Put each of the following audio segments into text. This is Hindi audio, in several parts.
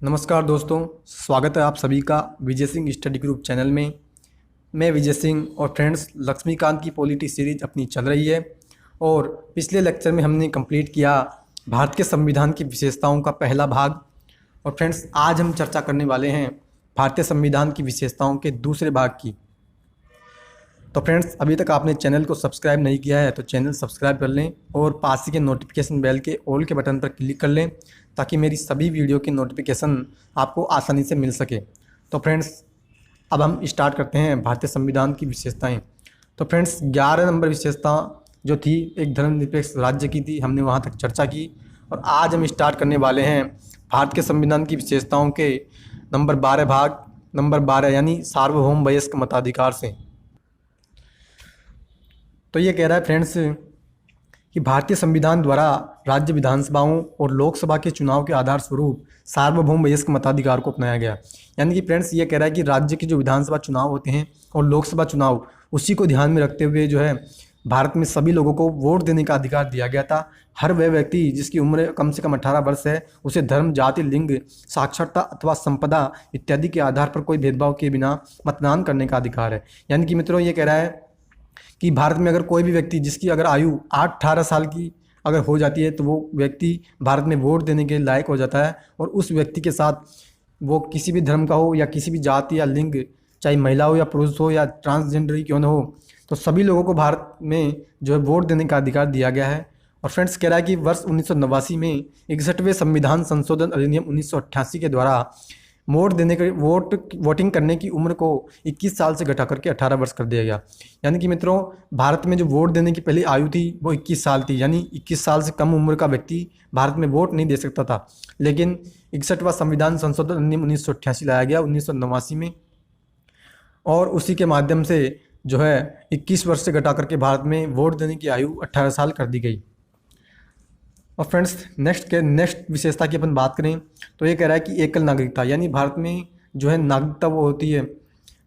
नमस्कार दोस्तों, स्वागत है आप सभी का Vijay Singh study group channel में। मैं विजय सिंह और फ्रेंड्स लक्ष्मीकांत की पॉलिटी सीरीज अपनी चल रही है और पिछले लेक्चर में हमने कंप्लीट किया भारत के संविधान की विशेषताओं का पहला भाग। और फ्रेंड्स आज हम चर्चा करने वाले हैं भारतीय संविधान की विशेषताओं के दूसरे भाग की। तो फ्रेंड्स अभी तक आपने चैनल को सब्सक्राइब नहीं किया है तो चैनल सब्सक्राइब कर लें और पास ही के नोटिफिकेशन बेल के ऑल के बटन पर क्लिक कर लें ताकि मेरी सभी वीडियो की नोटिफिकेशन आपको आसानी से मिल सके। तो फ्रेंड्स अब हम स्टार्ट करते हैं भारतीय संविधान की विशेषताएं। तो फ्रेंड्स 11 नंबर विशेषता जो थी एक धर्मनिरपेक्ष राज्य की थी, हमने वहाँ तक चर्चा की। और आज हम स्टार्ट करने वाले हैं भारत के संविधान की विशेषताओं के नंबर 12 भाग नंबर 12 यानी सार्वभौम वयस्क मताधिकार से। तो ये कह रहा है फ्रेंड्स कि भारतीय संविधान द्वारा राज्य विधानसभाओं और लोकसभा के चुनाव के आधार स्वरूप सार्वभौम वयस्क मताधिकार को अपनाया गया। यानी कि फ्रेंड्स ये कह रहा है कि राज्य के जो विधानसभा चुनाव होते हैं और लोकसभा चुनाव उसी को ध्यान में रखते हुए जो है भारत में सभी लोगों को वोट देने का अधिकार दिया गया था। हर वह व्यक्ति जिसकी उम्र कम से कम 18 वर्ष है उसे धर्म, जाति, लिंग, साक्षरता अथवा संपदा इत्यादि के आधार पर कोई भेदभाव के बिना मतदान करने का अधिकार है। यानी कि मित्रों ये कह रहा है कि भारत में अगर कोई भी व्यक्ति जिसकी अगर आयु 18 साल की अगर हो जाती है तो वो व्यक्ति भारत में वोट देने के लायक हो जाता है। और उस व्यक्ति के साथ वो किसी भी धर्म का हो या किसी भी जाति या लिंग, चाहे महिला हो या पुरुष हो या ट्रांसजेंडर ही क्यों न हो, तो सभी लोगों को भारत में जो है वोट देने का अधिकार दिया गया है। और फ्रेंड्स कह रहा है कि वर्ष 1989 में 61वें संविधान संशोधन अधिनियम 1988 के द्वारा वोटिंग करने की उम्र को 21 साल से घटा करके 18 वर्ष कर दिया गया। यानी कि मित्रों भारत में जो वोट देने की पहली आयु थी वो 21 साल थी, यानी 21 साल से कम उम्र का व्यक्ति भारत में वोट नहीं दे सकता था। लेकिन 61वां संविधान संशोधन अधिनियम 1988 लाया गया 1989 में और उसी के माध्यम से जो है 21 वर्ष से घटा करके भारत में वोट देने की आयु 18 साल कर दी गई। और फ्रेंड्स नेक्स्ट विशेषता की अपन बात करें तो ये कह रहा है कि एकल नागरिकता, यानी भारत में जो है नागरिकता वो होती है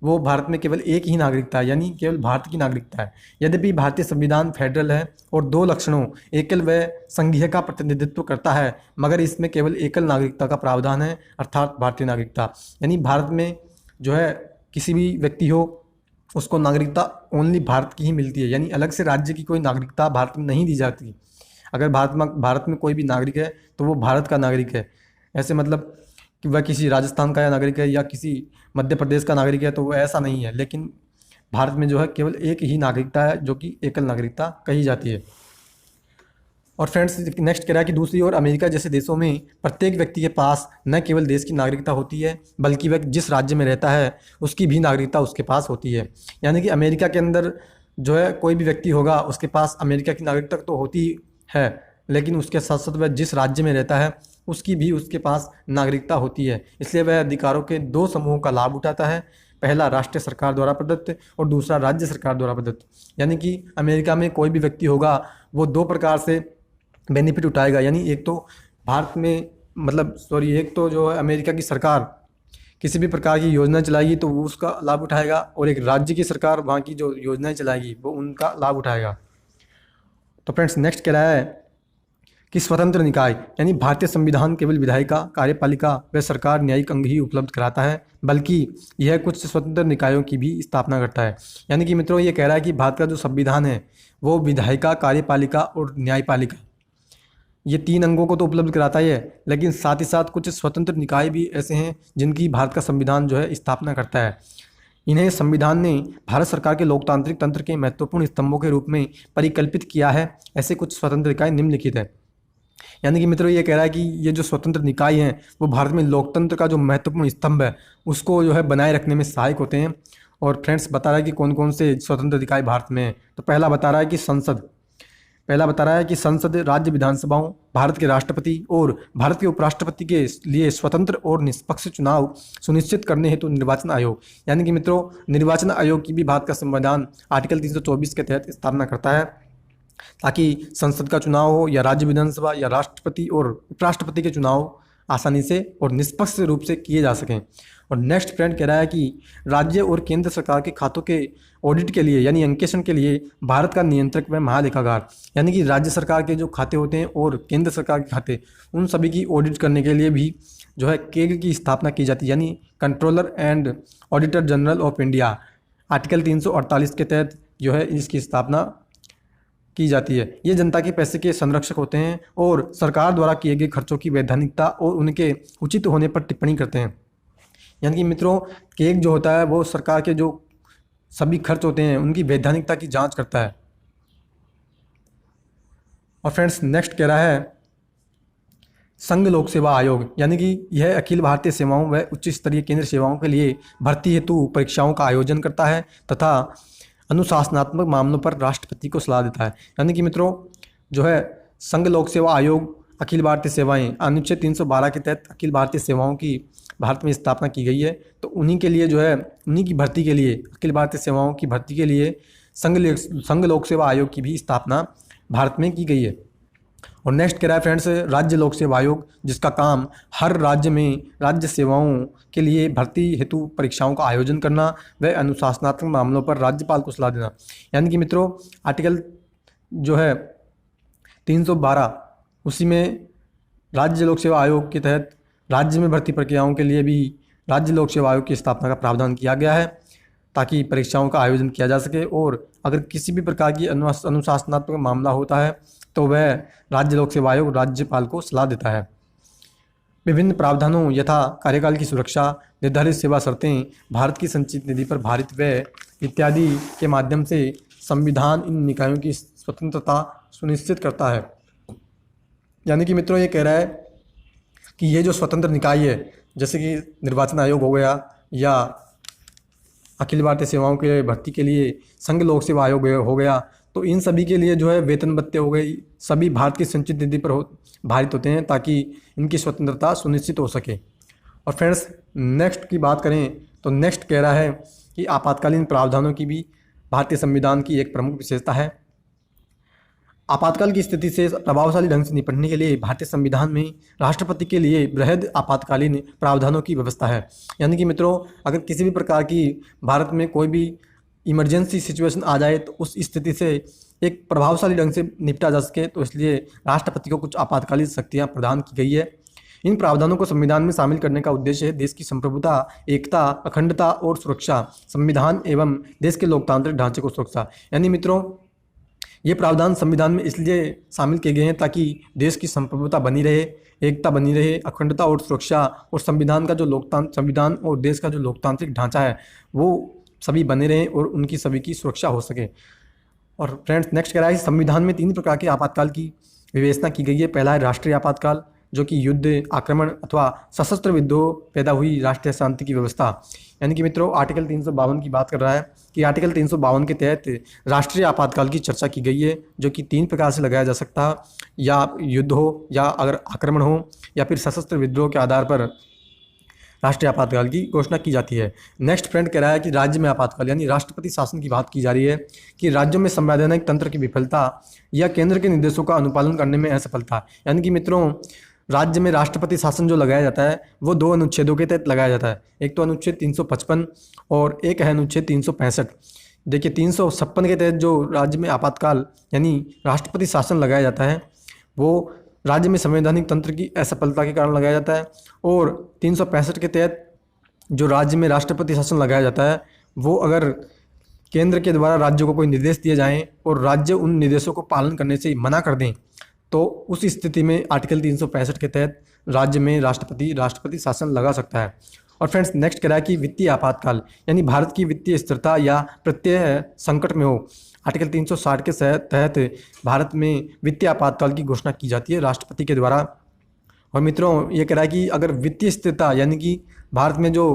वो भारत में केवल एक ही नागरिकता है, यानी केवल भारत की नागरिकता है। यद्यपि भारतीय संविधान फेडरल है और दो लक्षणों एकल व संघीय का प्रतिनिधित्व करता है, मगर इसमें केवल एकल नागरिकता का प्रावधान है, अर्थात भारतीय नागरिकता। यानी भारत में जो है किसी भी व्यक्ति हो उसको नागरिकता ओनली भारत की ही मिलती है, यानी अलग से राज्य की कोई नागरिकता भारत में नहीं दी जाती। अगर भारत में कोई भी नागरिक है तो वो भारत का नागरिक है। ऐसे मतलब कि वह किसी राजस्थान का या नागरिक है या किसी मध्य प्रदेश का नागरिक है तो वो ऐसा नहीं है। लेकिन भारत में जो है केवल एक ही नागरिकता है जो कि एकल नागरिकता कही जाती है। और फ्रेंड्स नेक्स्ट कह रहा है कि दूसरी ओर अमेरिका जैसे देशों में प्रत्येक व्यक्ति के पास न केवल देश की नागरिकता होती है बल्कि वह जिस राज्य में रहता है उसकी भी नागरिकता उसके पास होती है। यानी कि अमेरिका के अंदर जो है कोई भी व्यक्ति होगा उसके पास अमेरिका की नागरिकता तो होती है, लेकिन उसके साथ साथ वह जिस राज्य में रहता है उसकी भी उसके पास नागरिकता होती है। इसलिए वह अधिकारों के दो समूहों का लाभ उठाता है, पहला राष्ट्रीय सरकार द्वारा प्रदत्त और दूसरा राज्य सरकार द्वारा प्रदत्त। यानी कि अमेरिका में कोई भी व्यक्ति होगा वो दो प्रकार से बेनिफिट उठाएगा। यानी एक तो भारत में एक तो जो है अमेरिका की सरकार किसी भी प्रकार की योजना चलाएगी तो वो उसका लाभ उठाएगा, और एक राज्य की सरकार वहाँ की जो योजनाएं चलाएगी वो उनका लाभ उठाएगा। तो फ्रेंड्स नेक्स्ट कह रहा है कि स्वतंत्र निकाय, यानी भारतीय संविधान केवल विधायिका, कार्यपालिका व सरकार न्यायिक अंग ही उपलब्ध कराता है बल्कि यह कुछ स्वतंत्र निकायों की भी स्थापना करता है। यानी कि मित्रों ये कह रहा है कि भारत का जो संविधान है वो विधायिका, कार्यपालिका और न्यायपालिका ये तीन अंगों को तो उपलब्ध कराता ही है, लेकिन साथ ही साथ कुछ स्वतंत्र निकाय भी ऐसे हैं जिनकी भारत का संविधान जो है स्थापना करता है। इन्हें संविधान ने भारत सरकार के लोकतांत्रिक तंत्र के महत्वपूर्ण स्तंभों के रूप में परिकल्पित किया है। ऐसे कुछ स्वतंत्र निकाय निम्नलिखित है। यानी कि मित्रों ये कह रहा है कि ये जो स्वतंत्र निकाय हैं वो भारत में लोकतंत्र का जो महत्वपूर्ण स्तंभ है उसको जो है बनाए रखने में सहायक होते हैं। और फ्रेंड्स बता रहा है कि कौन कौन से स्वतंत्र निकाय भारत में है। तो पहला बता रहा है कि संसद राज्य विधानसभाओं, भारत के राष्ट्रपति और भारत के उपराष्ट्रपति के लिए स्वतंत्र और निष्पक्ष चुनाव सुनिश्चित करने हेतु निर्वाचन आयोग। यानी कि मित्रों निर्वाचन आयोग की भी भारत का संविधान आर्टिकल 324 के तहत स्थापना करता है ताकि संसद का चुनाव हो या राज्य विधानसभा या राष्ट्रपति और उपराष्ट्रपति के चुनाव आसानी से और निष्पक्ष रूप से किए जा सकें। और नेक्स्ट फ्रेंड कह रहा है कि राज्य और केंद्र सरकार के खातों के ऑडिट के लिए यानी अंकेक्षण के लिए भारत का नियंत्रक व महालेखागार, यानी कि राज्य सरकार के जो खाते होते हैं और केंद्र सरकार के खाते, उन सभी की ऑडिट करने के लिए भी जो है केग की स्थापना की जाती है, यानी controller and auditor general of India. Article 348 के तहत जो है इसकी स्थापना की जाती है। ये जनता के पैसे के संरक्षक होते हैं और सरकार द्वारा किए गए खर्चों की वैधानिकता और उनके उचित होने पर टिप्पणी करते हैं। यानी कि मित्रों, केग जो होता है वो सरकार के जो सभी खर्च होते हैं उनकी वैधानिकता की जांच करता है। और फ्रेंड्स, नेक्स्ट कह रहा है संघ लोक सेवा आयोग, यानी कि यह अखिल भारतीय सेवाओं व उच्च स्तरीय केंद्र सेवाओं के लिए भर्ती हेतु परीक्षाओं का आयोजन करता है तथा अनुशासनात्मक मामलों पर राष्ट्रपति को सलाह देता है। यानी कि मित्रों, जो है संघ लोक सेवा आयोग अखिल भारतीय सेवाएं अनुच्छेद 312 के तहत अखिल भारतीय सेवाओं की भारत में स्थापना की गई है। तो उन्हीं के लिए जो है उन्हीं की भर्ती के लिए, अखिल भारतीय सेवाओं की भर्ती के लिए संघ लोक सेवा आयोग की भी स्थापना भारत में की गई है। और नेक्स्ट कह रहा है फ्रेंड्स राज्य लोक सेवा आयोग, जिसका काम हर राज्य में राज्य सेवाओं के लिए भर्ती हेतु परीक्षाओं का आयोजन करना व अनुशासनात्मक मामलों पर राज्यपाल को सलाह देना। यानी कि मित्रों, आर्टिकल जो है 312 उसी में राज्य लोक सेवा आयोग के तहत राज्य में भर्ती प्रक्रियाओं के लिए भी राज्य लोक सेवा आयोग की स्थापना का प्रावधान किया गया है ताकि परीक्षाओं का आयोजन किया जा सके। और अगर किसी भी प्रकार की अनुशासनात्मक मामला होता है तो वह राज्य लोक सेवा आयोग राज्यपाल को सलाह देता है। विभिन्न प्रावधानों यथा कार्यकाल की सुरक्षा, निर्धारित सेवा शर्तें, भारत की संचित निधि पर भारित व्यय इत्यादि के माध्यम से संविधान इन निकायों की स्वतंत्रता सुनिश्चित करता है। यानी कि मित्रों, ये कह रहा है कि ये जो स्वतंत्र निकाय है, जैसे कि निर्वाचन आयोग हो गया या अखिल भारतीय सेवाओं के भर्ती के लिए संघ लोक सेवा आयोग हो गया, तो इन सभी के लिए जो है वेतन भत्ते हो गई, सभी भारत की संचित निधि पर भारित होते हैं ताकि इनकी स्वतंत्रता सुनिश्चित हो सके। और फ्रेंड्स, नेक्स्ट की बात करें तो नेक्स्ट कह रहा है कि आपातकालीन प्रावधानों की भी भारतीय संविधान की एक प्रमुख विशेषता है। आपातकाल की स्थिति से प्रभावशाली ढंग से निपटने के लिए भारतीय संविधान में राष्ट्रपति के लिए बृहद आपातकालीन प्रावधानों की व्यवस्था है। यानी कि मित्रों, अगर किसी भी प्रकार की भारत में कोई भी इमरजेंसी सिचुएशन आ जाए तो उस स्थिति से एक प्रभावशाली ढंग से निपटा जा सके, तो इसलिए राष्ट्रपति को कुछ आपातकालीन शक्तियाँ प्रदान की गई है। इन प्रावधानों को संविधान में शामिल करने का उद्देश्य है देश की संप्रभुता, एकता, अखंडता और सुरक्षा, संविधान एवं देश के लोकतांत्रिक ढांचे को सुरक्षा। यानी मित्रों, ये प्रावधान संविधान में इसलिए शामिल किए गए हैं ताकि देश की संप्रभुता बनी रहे, एकता बनी रहे, अखंडता और सुरक्षा, और संविधान और देश का जो लोकतांत्रिक ढांचा है वो सभी बने रहें और उनकी सभी की सुरक्षा हो सके। और फ्रेंड्स, नेक्स्ट कह रहा है कि संविधान में 3 प्रकार के आपातकाल की विवेचना की गई है। पहला है राष्ट्रीय आपातकाल, जो कि युद्ध, आक्रमण अथवा सशस्त्र विद्रोह पैदा हुई राष्ट्रीय शांति की व्यवस्था। यानी कि मित्रों, आर्टिकल 352 की बात कर रहा है कि आर्टिकल 352 के तहत राष्ट्रीय आपातकाल की चर्चा की गई है, जो कि 3 प्रकार से लगाया जा सकता है, या युद्ध हो, या अगर आक्रमण हो, या फिर सशस्त्र विद्रोह के आधार पर राष्ट्रीय आपातकाल की घोषणा की जाती है। नेक्स्ट फ्रेंड कह रहा है कि राज्य में आपातकाल, यानी राष्ट्रपति शासन की बात की जा रही है कि राज्यों में संवैधानिक तंत्र की विफलता या केंद्र के निर्देशों का अनुपालन करने में असफलता। यानी कि मित्रों, राज्य में राष्ट्रपति शासन जो लगाया जाता है वो 2 अनुच्छेदों के तहत लगाया जाता है। एक तो अनुच्छेद 355 और एक है अनुच्छेद 365। देखिए, 356 के तहत जो राज्य में आपातकाल यानी राष्ट्रपति शासन लगाया जाता है वो राज्य में संवैधानिक तंत्र की असफलता के कारण लगाया जाता है, और 365 के तहत जो राज्य में राष्ट्रपति शासन लगाया जाता है वो अगर केंद्र के द्वारा राज्यों को कोई निर्देश दिए जाएं और राज्य उन निर्देशों को पालन करने से मना कर दें, तो उस स्थिति में आर्टिकल 365 के तहत राज्य में राष्ट्रपति शासन लगा सकता है। और फ्रेंड्स, नेक्स्ट कह रहा है कि वित्तीय आपातकाल, यानी भारत की वित्तीय स्थिरता या प्रत्यय संकट में हो। आर्टिकल 360 के तहत भारत में वित्तीय आपातकाल की घोषणा की जाती है राष्ट्रपति के द्वारा। और मित्रों, ये कह रहा है कि अगर वित्तीय स्थिरता यानी कि भारत में जो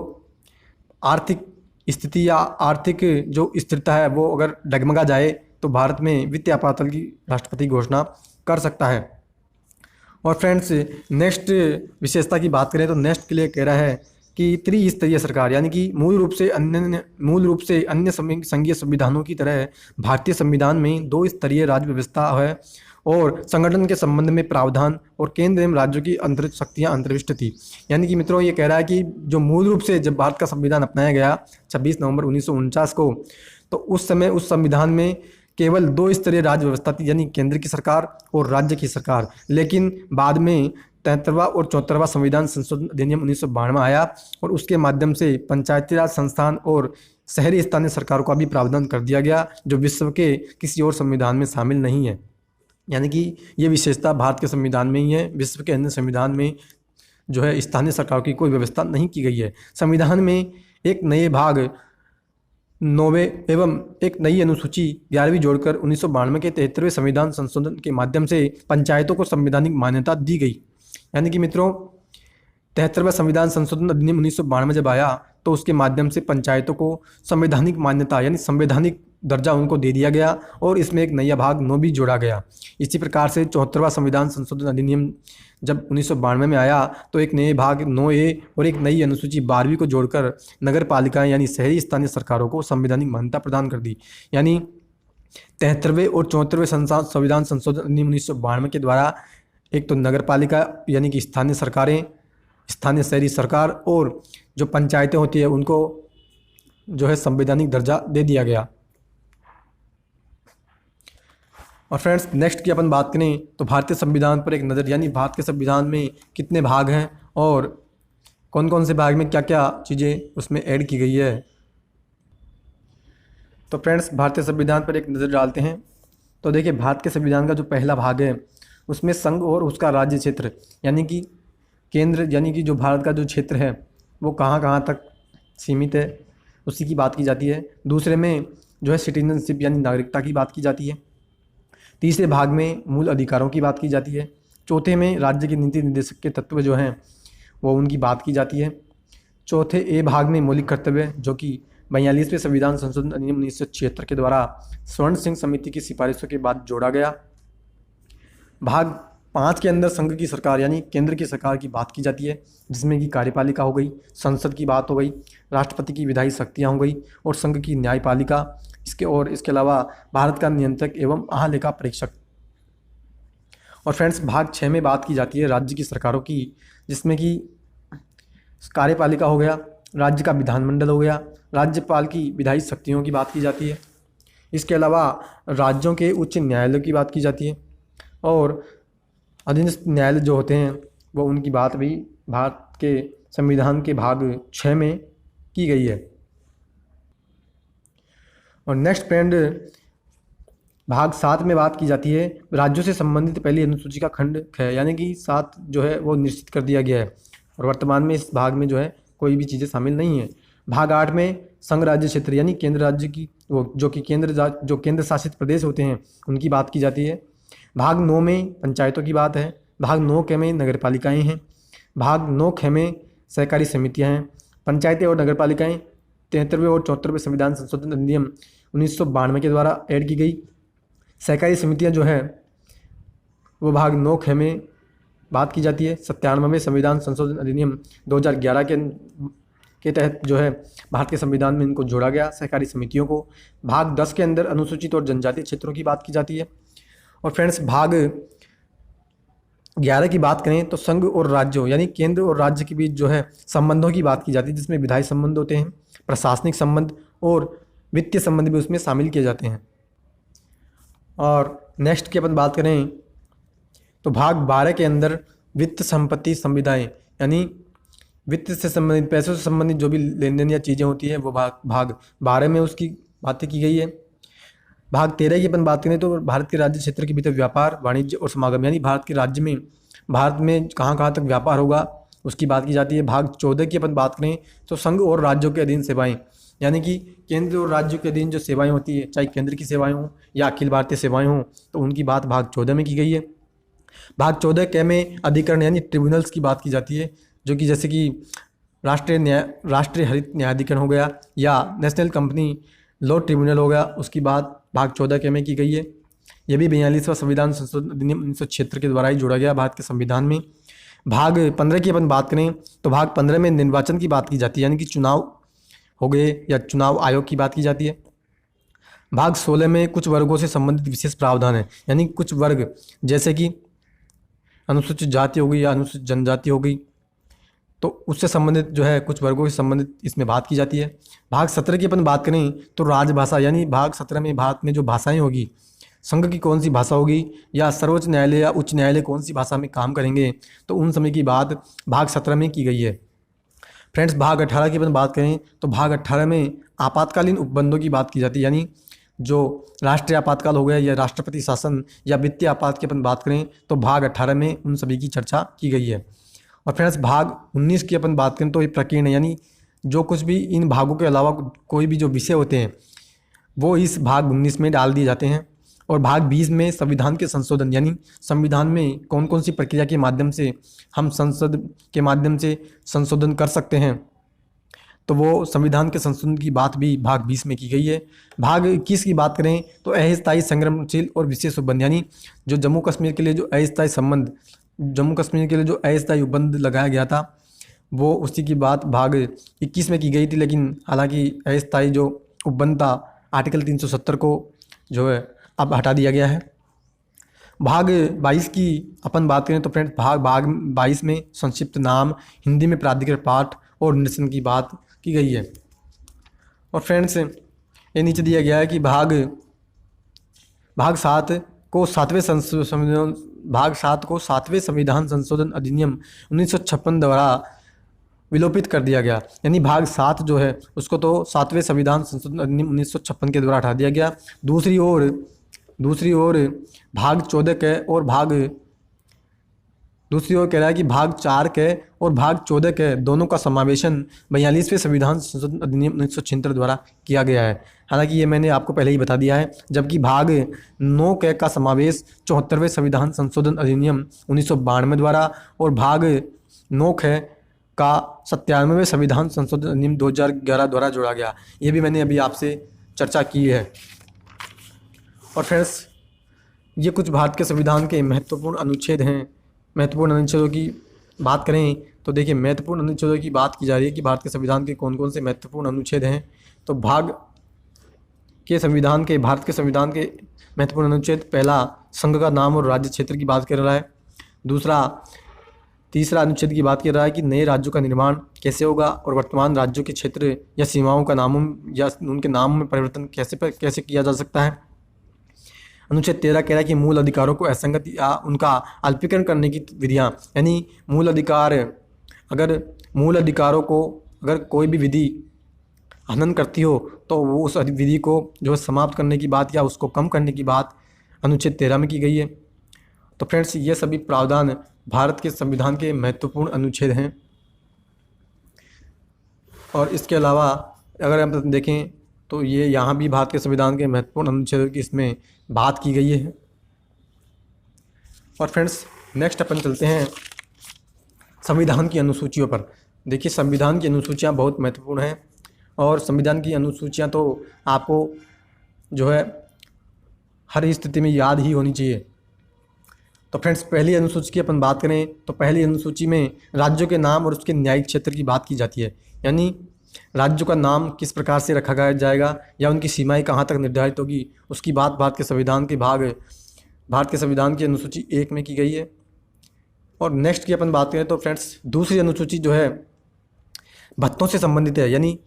आर्थिक स्थिति या आर्थिक जो स्थिरता है वो अगर डगमगा जाए तो भारत में वित्तीय आपातकाल की राष्ट्रपति घोषणा कर सकता है। और फ्रेंड्स, नेक्स्ट विशेषता की बात करें तो नेक्स्ट के लिए कह रहा है कि त्रिस्तरीय सरकार, यानी कि मूल रूप से अन्य संघीय संविधानों की तरह भारतीय संविधान में 2 स्तरीय राज्य व्यवस्था है और संगठन के संबंध में प्रावधान और केंद्र एवं राज्यों की अंतरिक्ष शक्तियाँ अंतर्विष्ट थी। यानी कि मित्रों, ये कह रहा है कि जो मूल रूप से जब भारत का संविधान अपनाया गया 26 नवंबर 1949 को, तो उस समय उस संविधान में केवल 2 स्तरीय राज्य व्यवस्था थी, यानी केंद्र की सरकार और राज्य की सरकार। लेकिन बाद में 73वां और 74वां संविधान संशोधन अधिनियम 1992 आया और उसके माध्यम से पंचायती राज संस्थान और शहरी स्थानीय सरकारों का भी प्रावधान कर दिया गया, जो विश्व के किसी और संविधान में शामिल नहीं है। यानी कि ये विशेषता भारत के संविधान में ही है, विश्व के अन्य संविधान में जो है स्थानीय सरकारों की कोई व्यवस्था नहीं की गई है। संविधान में एक नए भाग 9वें एवं एक नई अनुसूची 11वीं जोड़कर 1992 के 73वें संविधान संशोधन के माध्यम से पंचायतों को संवैधानिक मान्यता दी गई। यानी कि मित्रों 73वां संविधान संशोधन अधिनियम 1992 जब आया तो उसके माध्यम से पंचायतों को संवैधानिक मान्यता यानी संवैधानिक दर्जा उनको दे दिया गया और इसमें एक नया भाग 9 भी जोड़ा गया। इसी प्रकार से 74वां संविधान संशोधन अधिनियम जब 1992 में आया तो एक नए भाग 9A और एक नई अनुसूची 12वीं को जोड़कर नगर पालिकाएँ यानी शहरी स्थानीय सरकारों को संवैधानिक मान्यता प्रदान कर दी। यानी 73वें और 74वें संविधान संशोधन अधिनियम 1992 के द्वारा एक तो नगर पालिका यानी कि स्थानीय सरकारें, स्थानीय शहरी सरकार और जो पंचायतें होती है उनको जो है संवैधानिक दर्जा दे दिया गया। और फ्रेंड्स नेक्स्ट की अपन बात करें तो भारतीय संविधान पर एक नज़र, यानी भारत के संविधान में कितने भाग हैं और कौन कौन से भाग में क्या क्या चीज़ें उसमें ऐड की गई है। तो फ्रेंड्स भारतीय संविधान पर एक नज़र डालते हैं। तो देखिए भारत के संविधान का जो पहला भाग है उसमें संघ और उसका राज्य क्षेत्र यानी कि केंद्र यानी कि जो भारत का जो क्षेत्र है वो कहाँ कहाँ तक सीमित है उसी की बात की जाती है। दूसरे में जो है सिटीजनशिप यानी नागरिकता की बात की जाती है। तीसरे भाग में मूल अधिकारों की बात की जाती है। चौथे में राज्य के नीति निर्देशक के तत्व जो हैं वो उनकी बात की जाती है। चौथे ए भाग में मौलिक कर्तव्य जो कि 42वें संविधान संशोधन अधिनियम 1976 के द्वारा स्वर्ण सिंह समिति की सिफारिशों के बाद जोड़ा गया। भाग 5 के अंदर संघ की सरकार यानी केंद्र की सरकार की बात की जाती है, जिसमें कि कार्यपालिका हो गई, संसद की बात हो गई, राष्ट्रपति की विधायी शक्तियाँ हो गई और संघ की न्यायपालिका, इसके अलावा भारत का नियंत्रक एवं महालेखा परीक्षक। और फ्रेंड्स भाग 6 में बात की जाती है राज्य की सरकारों की, जिसमें कि कार्यपालिका हो गया, राज्य का विधानमंडल हो गया, राज्यपाल की विधायी शक्तियों की बात की जाती है। इसके अलावा राज्यों के उच्च न्यायालय की बात की जाती है और अधीनस्थ न्यायालय जो होते हैं वो उनकी बात भी भारत के संविधान के भाग 6 में की गई है। और नेक्स्ट फ्रेंड भाग 7 में बात की जाती है राज्यों से संबंधित पहली अनुसूची का खंड है, यानी कि 7 जो है वो निश्चित कर दिया गया है और वर्तमान में इस भाग में जो है कोई भी चीज़ें शामिल नहीं है। भाग 8 में संघ राज्य क्षेत्र यानी केंद्र राज्य की वो जो केंद्र शासित प्रदेश होते हैं उनकी बात की जाती है। भाग 9 में पंचायतों की बात है। भाग 9 में नगर पालिकाएँ हैं। भाग 9 में सहकारी समितियाँ हैं। पंचायतें और नगर पालिकाएँ 73वें और 74वें संविधान संशोधन अधिनियम 1992 के द्वारा ऐड की गई। सहकारी समितियां जो है वो भाग 9 में बात की जाती है। 97वें संविधान संशोधन अधिनियम 2011 के तहत जो है भारत के संविधान में इनको जोड़ा गया सहकारी समितियों को। भाग 10 के अंदर अनुसूचित और जनजातीय क्षेत्रों की बात की जाती है। और फ्रेंड्स भाग 11 की बात करें तो संघ और राज्यों यानी केंद्र और राज्य के बीच जो है संबंधों की बात की जाती है, जिसमें विधायी संबंध होते हैं, प्रशासनिक संबंध और वित्तीय संबंध भी उसमें शामिल किए जाते हैं। और नेक्स्ट की अपन बात करें तो भाग 12 के अंदर वित्त संपत्ति संविदाएं यानी वित्त से संबंधित पैसों से संबंधित जो भी लेन देन या चीज़ें होती हैं वो भाग 12 में उसकी बातें की गई है। भाग 13 की अपन बात करें तो भारत के राज्य क्षेत्र के भीतर व्यापार, वाणिज्य और समागम यानी भारत के राज्य में भारत में कहाँ कहाँ तक व्यापार होगा उसकी बात की जाती है। भाग 14 की अपन बात करें तो संघ और राज्यों के अधीन सेवाएं यानी कि केंद्र और राज्यों के अधीन जो सेवाएं होती है, चाहे केंद्र की सेवाएं हों या अखिल भारतीय सेवाएं हों, तो उनकी बात भाग 14 में की गई है। भाग 14 में अधिकरण यानी ट्रिब्यूनल्स की बात की जाती है, जो कि जैसे कि राष्ट्रीय हरित न्यायाधिकरण हो गया या नेशनल कंपनी लॉ ट्रिब्यूनल हो गया, उसकी बात भाग 14 में की गई है। यह भी 42वां संविधान संशोधन अधिनियम 1976 के द्वारा ही जोड़ा गया भारत के संविधान में। भाग 15 की अपन बात करें तो भाग 15 में निर्वाचन की बात की जाती है, यानी कि चुनाव हो गए या चुनाव आयोग की बात की जाती है। भाग 16 में कुछ वर्गों से संबंधित विशेष प्रावधान है, यानी कुछ वर्ग जैसे कि अनुसूचित जाति हो गई या अनुसूचित जनजाति हो गई, तो उससे संबंधित जो है कुछ वर्गों से संबंधित इसमें बात की जाती है। भाग 17 की अपन बात करें तो राजभाषा यानी भाग 17 में भारत में जो भाषाएं होगी संघ की कौन सी भाषा होगी या सर्वोच्च न्यायालय या उच्च न्यायालय कौन सी भाषा में काम करेंगे, तो उन समय की बात भाग 17 में की गई है। फ्रेंड्स, भाग 18 की अपन बात करें तो भाग 18 में आपातकालीन उपबंधों की बात की जाती है, यानी जो राष्ट्रीय आपातकाल हो गया या राष्ट्रपति शासन या वित्तीय आपात की अपन बात करें तो भाग 18 में उन सभी की चर्चा की गई है। और फ्रेंड्स, भाग 19 की अपन बात करें तो ये प्रकीर्ण है, यानी जो कुछ भी इन भागों के अलावा कोई भी जो विषय होते हैं वो इस भाग 19 में डाल दिए जाते हैं। और भाग 20 में संविधान के संशोधन, यानी संविधान में कौन कौन सी प्रक्रिया के माध्यम से हम संसद के माध्यम से संशोधन कर सकते हैं, तो वो संविधान के संशोधन की बात भी भाग 20 में की गई है। भाग 21 की बात करें तो अस्थायी संग्रमणशील और विशेष उपबंध, यानी जो जम्मू कश्मीर के लिए जो अस्थायी संबंध, जम्मू कश्मीर के लिए जो अस्थायी उपबंध लगाया गया था वो उसी की बात भाग 21 में की गई थी। लेकिन हालांकि अस्थायी जो उपबंध था आर्टिकल 370 को जो है अब हटा दिया गया है। भाग 22 की अपन बात करें तो फ्रेंड्स, भाग 22 में संक्षिप्त नाम, हिंदी में प्राधिकृत पाठ और निरसन की बात की गई है। और फ्रेंड्स, ये नीचे दिया गया है कि भाग 7 को 7वें संविधान संशोधन अधिनियम 1956 द्वारा विलोपित कर दिया गया, यानी भाग 7 जो है उसको तो 7वें संविधान संशोधन अधिनियम 1956 के द्वारा हटा दिया गया। दूसरी ओर भाग 14 के और दूसरी ओर कह रहा है कि भाग 4 के और भाग 14 के दोनों का समावेशन 42वें संविधान संशोधन अधिनियम 1976 द्वारा किया गया है। हालांकि ये मैंने आपको पहले ही बता दिया है। जबकि भाग 9 के का समावेश 74वें संविधान संशोधन अधिनियम 1992 द्वारा और भाग 9 के का 97वें संविधान संशोधन अधिनियम 2011 द्वारा जोड़ा गया। ये भी मैंने अभी आपसे चर्चा की है। और फ्रेंड्स, ये कुछ भारत के संविधान के महत्वपूर्ण अनुच्छेद हैं। महत्वपूर्ण अनुच्छेदों की बात करें तो देखिए, महत्वपूर्ण अनुच्छेदों की बात की जा रही है कि भारत के संविधान के कौन कौन से महत्वपूर्ण अनुच्छेद हैं। तो भारत के संविधान के महत्वपूर्ण अनुच्छेद, पहला संघ का नाम और राज्य क्षेत्र की बात कर रहा है। तीसरा अनुच्छेद की बात कर रहा है कि नए राज्यों का निर्माण कैसे होगा और वर्तमान राज्यों के क्षेत्र या सीमाओं का नामों या उनके नाम में परिवर्तन कैसे किया जा सकता है। अनुच्छेद 13 कह रहा है कि मूल अधिकारों को असंगत या उनका अल्पीकरण करने की विधियाँ, यानी मूल अधिकारों को अगर कोई भी विधि हनन करती हो तो वो उस विधि को जो है समाप्त करने की बात या उसको कम करने की बात अनुच्छेद 13 में की गई है। तो फ्रेंड्स, ये सभी प्रावधान भारत के संविधान के महत्वपूर्ण अनुच्छेद हैं। और इसके अलावा अगर हम देखें तो ये यहाँ भी भारत के संविधान के महत्वपूर्ण अनुच्छेदों की इसमें बात की गई है। और फ्रेंड्स, नेक्स्ट अपन चलते हैं संविधान की अनुसूचियों पर। देखिए, संविधान की अनुसूचियाँ बहुत महत्वपूर्ण हैं और संविधान की अनुसूचियाँ तो आपको जो है हर स्थिति में याद ही होनी चाहिए। तो फ्रेंड्स, पहली अनुसूची की अपन बात करें तो पहली अनुसूची में राज्यों के नाम और उसके न्यायिक क्षेत्र की बात की जाती है, यानी राज्यों का नाम किस प्रकार से रखा जाएगा या उनकी सीमाएं कहाँ तक निर्धारित होगी, उसकी बात भारत के संविधान की अनुसूची 1 में की गई है। और नेक्स्ट की अपन बात करें तो फ्रेंड्स, दूसरी अनुसूची जो है भत्तों से संबंधित है, यानी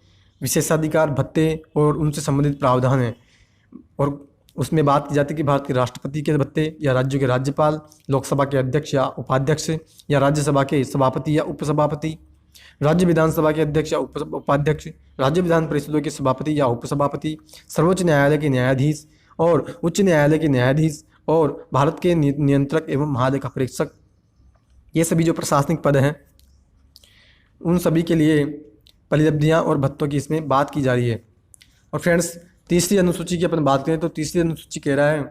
विशेषाधिकार भत्ते और उनसे संबंधित प्रावधान है। और उसमें बात की जाती है कि भारत के राष्ट्रपति के भत्ते या राज्यों के राज्यपाल, लोकसभा के अध्यक्ष या उपाध्यक्ष या राज्यसभा के सभापति या उपसभापति, राज्य विधानसभा के अध्यक्ष या उपाध्यक्ष, राज्य विधान परिषदों के सभापति या उपसभापति, सर्वोच्च न्यायालय के न्यायाधीश और उच्च न्यायालय के न्यायाधीश और भारत के नियंत्रक एवं महालेखा परीक्षक, ये सभी जो प्रशासनिक पद हैं उन सभी के लिए परिलब्धियाँ और भत्तों की इसमें बात की जा रही है। और फ्रेंड्स, तीसरी अनुसूची की अपन बात करें तो तीसरी अनुसूची कह रहा है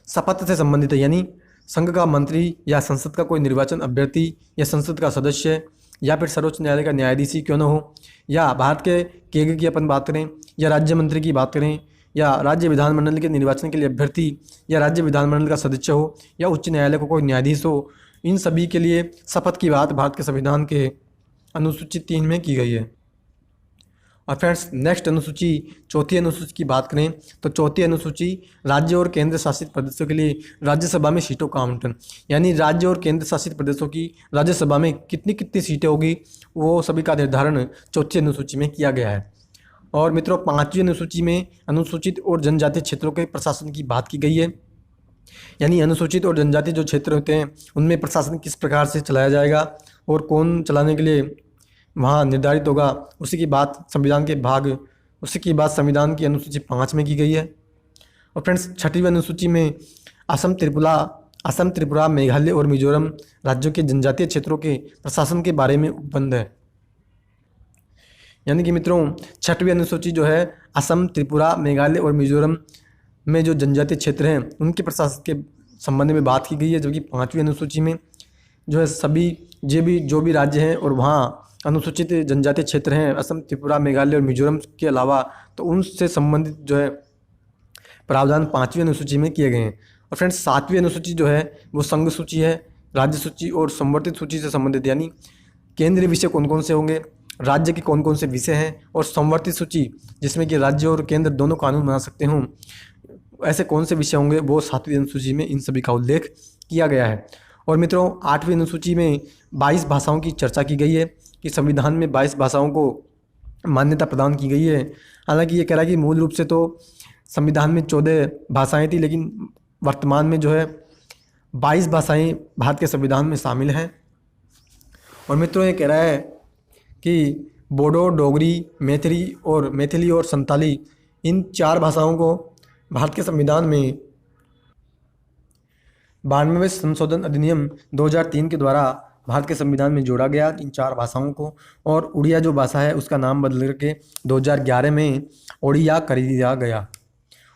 शपथ से संबंधित है, यानी संघ का मंत्री या संसद का कोई निर्वाचन अभ्यर्थी या संसद का सदस्य या फिर सर्वोच्च न्यायालय का न्यायाधीश ही क्यों न हो, या भारत के केंद्र की अपन बात करें या राज्य मंत्री की बात करें या राज्य विधानमंडल के निर्वाचन के लिए अभ्यर्थी या राज्य विधानमंडल का सदस्य हो या उच्च न्यायालय को कोई न्यायाधीश हो, इन सभी के लिए शपथ की बात भारत के संविधान के अनुसूची 3 में की गई है। और फ्रेंड्स, नेक्स्ट अनुसूची चौथी अनुसूची की बात करें तो चौथी अनुसूची राज्य और केंद्र शासित प्रदेशों के लिए राज्यसभा में सीटों का आवंटन, यानी राज्य और केंद्र शासित प्रदेशों की राज्यसभा में कितनी कितनी सीटें होगी वो सभी का निर्धारण चौथी अनुसूची में किया गया है। और मित्रों 5वीं अनुसूची में अनुसूचित और जनजातीय क्षेत्रों के प्रशासन की बात की गई है, यानी अनुसूचित और जनजातीय जो क्षेत्र होते हैं उनमें प्रशासन किस प्रकार से चलाया जाएगा और कौन चलाने के लिए वहाँ निर्धारित होगा, उसी की बात संविधान की अनुसूची 5 में की गई है। और फ्रेंड्स 6वीं अनुसूची में असम त्रिपुरा मेघालय और मिजोरम राज्यों के जनजातीय क्षेत्रों के प्रशासन के बारे में उपबंध है। यानी कि मित्रों 6वीं अनुसूची जो है असम, त्रिपुरा, मेघालय और मिजोरम में जो जनजातीय क्षेत्र हैं उनके प्रशासन के संबंध में बात की गई है, जबकि 5वीं अनुसूची में जो है सभी जो भी राज्य हैं और वहाँ अनुसूचित जनजातीय क्षेत्र हैं असम, त्रिपुरा, मेघालय और मिजोरम के अलावा, तो उनसे संबंधित जो है प्रावधान 5वीं अनुसूची में किए गए हैं। और फ्रेंड्स 7वीं अनुसूची जो है वो संघ सूची है, राज्य सूची और संवर्धित सूची से संबंधित, यानी केंद्रीय विषय कौन कौन से होंगे, राज्य के कौन कौन से विषय हैं, और संवर्धित सूची जिसमें कि राज्य और केंद्र दोनों कानून बना सकते हों, ऐसे कौन से विषय होंगे, वो 7वीं अनुसूची में इन सभी का उल्लेख किया गया है। और मित्रों 8वीं अनुसूची में 22 भाषाओं की चर्चा की गई है कि संविधान में 22 भाषाओं को मान्यता प्रदान की गई है। हालांकि ये कह रहा है कि मूल रूप से तो संविधान में 14 भाषाएं थी, लेकिन वर्तमान में जो है 22 भाषाएं भारत के संविधान में शामिल हैं। और मित्रों ये कह रहा है कि बोडो, डोगरी, मैथिली और संताली, इन 4 भाषाओं को भारत के संविधान में 92वें संशोधन अधिनियम 2003 के द्वारा भारत के संविधान में जोड़ा गया, इन 4 भाषाओं को। और उड़िया जो भाषा है उसका नाम बदल करके 2011 में ओडिया कर दिया गया।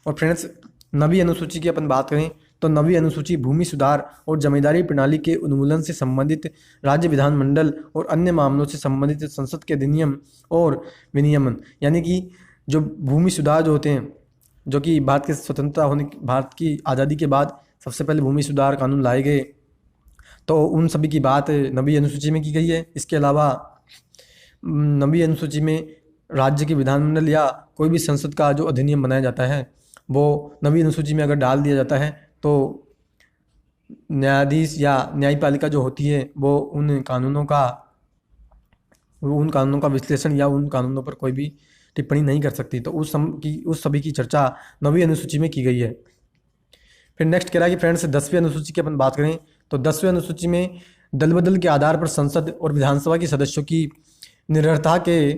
और फ्रेंड्स 9वीं अनुसूची की अपन बात करें तो 9वीं अनुसूची भूमि सुधार और जमींदारी प्रणाली के उन्मूलन से संबंधित राज्य विधानमंडल और अन्य मामलों से संबंधित संसद के अधिनियम और विनियमन, यानी कि जो भूमि सुधार जो होते हैं, जो कि भारत की आज़ादी के बाद सबसे पहले भूमि सुधार कानून लाए गए, तो उन सभी की बात 9वीं अनुसूची में की गई है। इसके अलावा 9वीं अनुसूची में राज्य के विधानमंडल या कोई भी संसद का जो अधिनियम बनाया जाता है वो 9वीं अनुसूची में अगर डाल दिया जाता है तो न्यायाधीश या न्यायपालिका जो होती है वो उन कानूनों का विश्लेषण या उन कानूनों पर कोई भी टिप्पणी नहीं कर सकती। तो उस सभी की चर्चा 9वीं अनुसूची में की गई है। फिर नेक्स्ट कह रहा है कि फ्रेंड्स 10वीं अनुसूची की अपन बात करें तो 10वीं अनुसूची में दल बदल के आधार पर संसद और विधानसभा के सदस्यों की निरर्हता के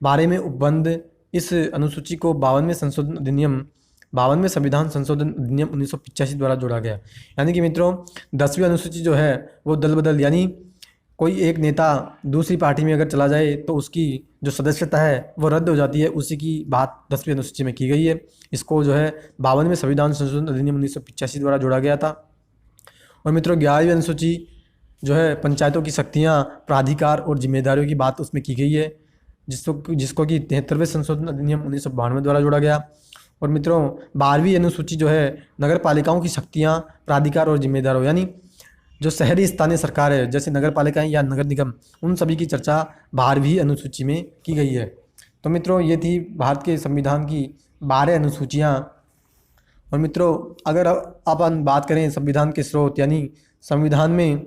बारे में उपबंध, इस अनुसूची को 52वें संविधान संशोधन अधिनियम 1985 द्वारा जोड़ा गया। यानी कि मित्रों 10वीं अनुसूची जो है वो दल बदल, यानी कोई एक नेता दूसरी पार्टी में अगर चला जाए तो उसकी जो सदस्यता है वो रद्द हो जाती है, उसी की बात 10वीं अनुसूची में की गई है। इसको जो है 52वें संविधान संशोधन अधिनियम 1985 द्वारा जोड़ा गया था। और मित्रों 11वीं अनुसूची जो है पंचायतों की शक्तियाँ, प्राधिकार और जिम्मेदारियों की बात उसमें की गई है, जिसको कि 73वें संशोधन अधिनियम 1992 द्वारा जोड़ा गया। और मित्रों 12वीं अनुसूची जो है नगर पालिकाओं की शक्तियाँ, प्राधिकार और जिम्मेदारों, यानी जो शहरी स्थानीय सरकार है जैसे नगर पालिकाएँ या नगर निगम, उन सभी की चर्चा 12वीं अनुसूची में की गई है। तो मित्रों ये थी भारत के संविधान की 12 अनुसूचियाँ। और मित्रों अगर अपन बात करें संविधान के स्रोत, यानी संविधान में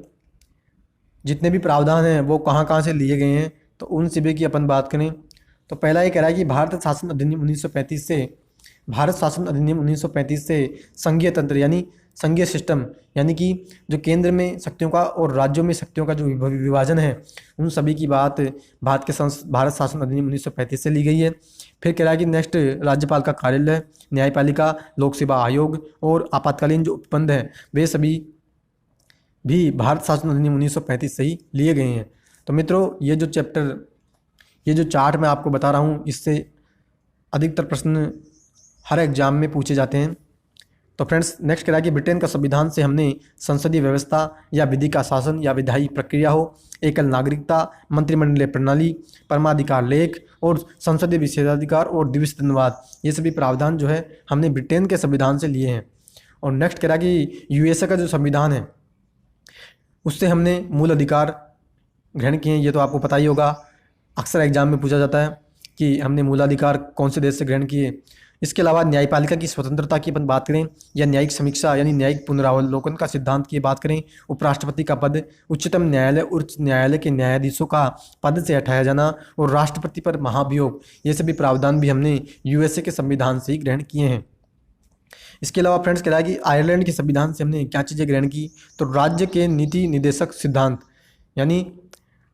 जितने भी प्रावधान हैं वो कहाँ से लिए गए हैं, तो उन सभी की अपन बात करें तो पहला ये कह रहा है कि भारत शासन अधिनियम 1935 से संघीय तंत्र यानी संघीय सिस्टम, यानी कि जो केंद्र में शक्तियों का और राज्यों में शक्तियों का जो विभाजन है, उन सभी की बात भारत शासन अधिनियम 1935 से ली गई है। फिर कह रहा है कि नेक्स्ट राज्यपाल का कार्यालय, न्यायपालिका, लोक सेवा आयोग और आपातकालीन जो उपबंध है वे सभी भी भारत शासन अधिनियम 1935 से ही लिए गए हैं। तो मित्रों ये जो चार्ट मैं आपको बता रहा हूँ, इससे अधिकतर प्रश्न हर एग्जाम में पूछे जाते हैं। तो फ्रेंड्स नेक्स्ट कह रहा है कि ब्रिटेन का संविधान से हमने संसदीय व्यवस्था या विधि का शासन या विधायी प्रक्रिया हो, एकल नागरिकता, मंत्रिमंडलीय प्रणाली, परमाधिकार लेख और संसदीय विशेषाधिकार और द्विसदनवाद, ये सभी प्रावधान जो है हमने ब्रिटेन के संविधान से लिए हैं। और नेक्स्ट कह रहा है कि यूएसए का जो संविधान है उससे हमने मूल अधिकार ग्रहण किए हैं। ये तो आपको पता ही होगा, अक्सर एग्जाम में पूछा जाता है कि हमने मूलाधिकार कौन से देश से ग्रहण किए। इसके अलावा न्यायपालिका की स्वतंत्रता की अपन बात करें या न्यायिक समीक्षा यानी न्यायिक पुनरावलोकन का सिद्धांत की बात करें, उपराष्ट्रपति का पद, उच्चतम न्यायालय उच्च न्यायालय के न्यायाधीशों का पद से हटाया जाना और राष्ट्रपति पर महाभियोग, ये सभी प्रावधान भी हमने यूएसए के संविधान से ही ग्रहण किए हैं। इसके अलावा फ्रेंड्स कह रहा है कि आयरलैंड के संविधान से हमने क्या चीज़ें ग्रहण की, तो राज्य के नीति निर्देशक सिद्धांत यानी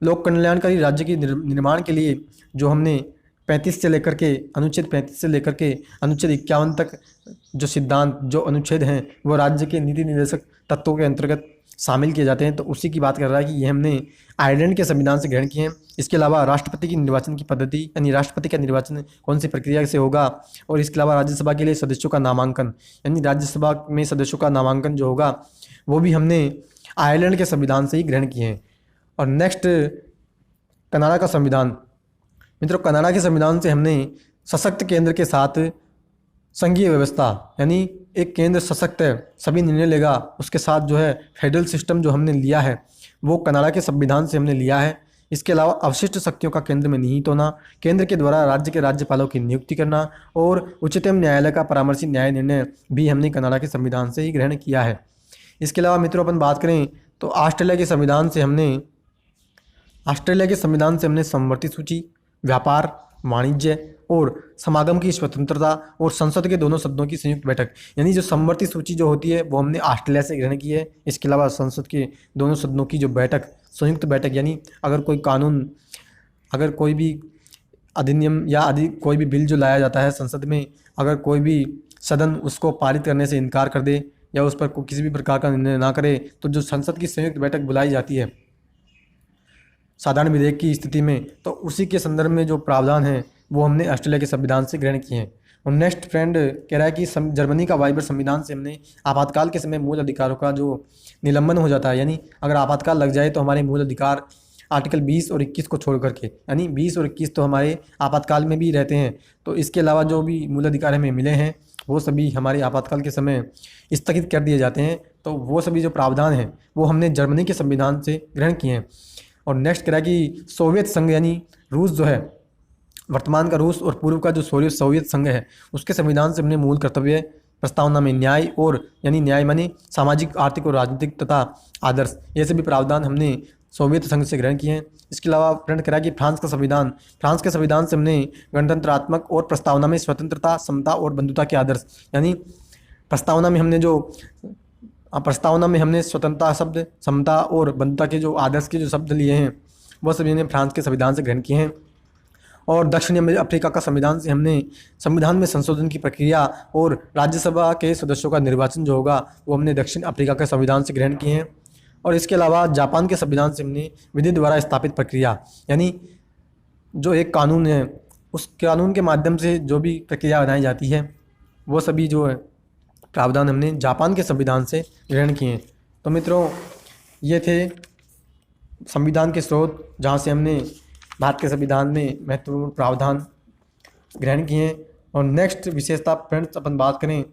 लोक कल्याणकारी राज्य के निर्माण के लिए जो हमने 35 से लेकर के अनुच्छेद 35 से लेकर के अनुच्छेद 51 तक जो सिद्धांत जो अनुच्छेद हैं वो राज्य के नीति निर्देशक तत्वों के अंतर्गत शामिल किए जाते हैं, तो उसी की बात कर रहा है कि ये हमने आयरलैंड के संविधान से ग्रहण किए हैं। इसके अलावा राष्ट्रपति की निर्वाचन की पद्धति यानी राष्ट्रपति का निर्वाचन कौन सी प्रक्रिया से होगा, और इसके अलावा राज्यसभा के लिए सदस्यों का नामांकन यानी राज्यसभा में सदस्यों का नामांकन जो होगा वो भी हमने आयरलैंड के संविधान से ही ग्रहण किए हैं। और नेक्स्ट कनाडा का संविधान। मित्रों, कनाडा के संविधान से हमने सशक्त केंद्र के साथ संघीय व्यवस्था यानी एक केंद्र सशक्त है, सभी निर्णय लेगा, उसके साथ जो है फेडरल सिस्टम जो हमने लिया है वो कनाडा के संविधान से हमने लिया है। इसके अलावा अवशिष्ट शक्तियों का केंद्र में निहित होना, केंद्र के द्वारा राज्य के राज्यपालों की नियुक्ति करना और उच्चतम न्यायालय का परामर्शी न्याय निर्णय भी हमने कनाडा के संविधान से ही ग्रहण किया है। इसके अलावा मित्रों अपन बात करें तो ऑस्ट्रेलिया के संविधान से हमने समवर्ती सूची, व्यापार, वाणिज्य और समागम की स्वतंत्रता और संसद के दोनों सदनों की संयुक्त बैठक यानी जो समवर्ती सूची जो होती है वो हमने ऑस्ट्रेलिया से ग्रहण की है। इसके अलावा संसद के दोनों सदनों की जो बैठक, संयुक्त बैठक यानी अगर कोई कानून, अगर कोई भी अधिनियम या कोई भी बिल जो लाया जाता है संसद में, अगर कोई भी सदन उसको पारित करने से इनकार कर दे या उस पर किसी भी प्रकार का निर्णय ना करे तो जो संसद की संयुक्त बैठक बुलाई जाती है साधारण विधेयक की स्थिति में, तो उसी के संदर्भ में जो प्रावधान है वो हमने ऑस्ट्रेलिया के संविधान से ग्रहण किए हैं। और नेक्स्ट फ्रेंड कह रहा है कि जर्मनी का वाइबर संविधान से हमने आपातकाल के समय मूल अधिकारों का जो निलंबन हो जाता है यानी अगर आपातकाल लग जाए तो हमारे मूल अधिकार आर्टिकल 20 और 21 को छोड़ करके यानी 20 और 21 तो हमारे आपातकाल में भी रहते हैं, तो इसके अलावा जो भी मूल अधिकार हमें मिले हैं वो सभी हमारे आपातकाल के समय स्थगित कर दिए जाते हैं। तो वो सभी जो प्रावधान हैं वो हमने जर्मनी के संविधान से ग्रहण किए हैं। और नेक्स्ट कह रहा है कि सोवियत संघ यानी रूस जो है, वर्तमान का रूस और पूर्व का जो सोवियत संघ है उसके संविधान से हमने मूल कर्तव्य प्रस्तावना में न्याय और यानी न्याय माने सामाजिक, आर्थिक और राजनीतिक तथा आदर्श, ये सभी प्रावधान हमने सोवियत संघ से ग्रहण किए हैं। इसके अलावा फ्रेंड कह रहा है कि फ्रांस के संविधान से हमने गणतंत्रात्मक और प्रस्तावना में स्वतंत्रता, समता और बंधुता के आदर्श यानी प्रस्तावना में हमने स्वतंत्रता शब्द, समता और बंधुता के जो आदर्श के जो शब्द लिए हैं वो सभी हमने फ्रांस के संविधान से ग्रहण किए हैं। और दक्षिण अफ्रीका का संविधान से हमने संविधान में संशोधन की प्रक्रिया और राज्यसभा के सदस्यों का निर्वाचन जो होगा वो हमने दक्षिण अफ्रीका के संविधान से ग्रहण किए हैं। और इसके अलावा जापान के संविधान से हमने विधि द्वारा स्थापित प्रक्रिया यानी जो एक कानून है उस कानून के माध्यम से जो भी प्रक्रिया बनाई जाती है वो सभी जो है प्रावधान हमने जापान के संविधान से ग्रहण किए हैं। तो मित्रों, ये थे संविधान के स्रोत जहाँ से हमने भारत के संविधान में महत्वपूर्ण प्रावधान ग्रहण किए हैं। और नेक्स्ट विशेषता फ्रेंड्स अपन बात करें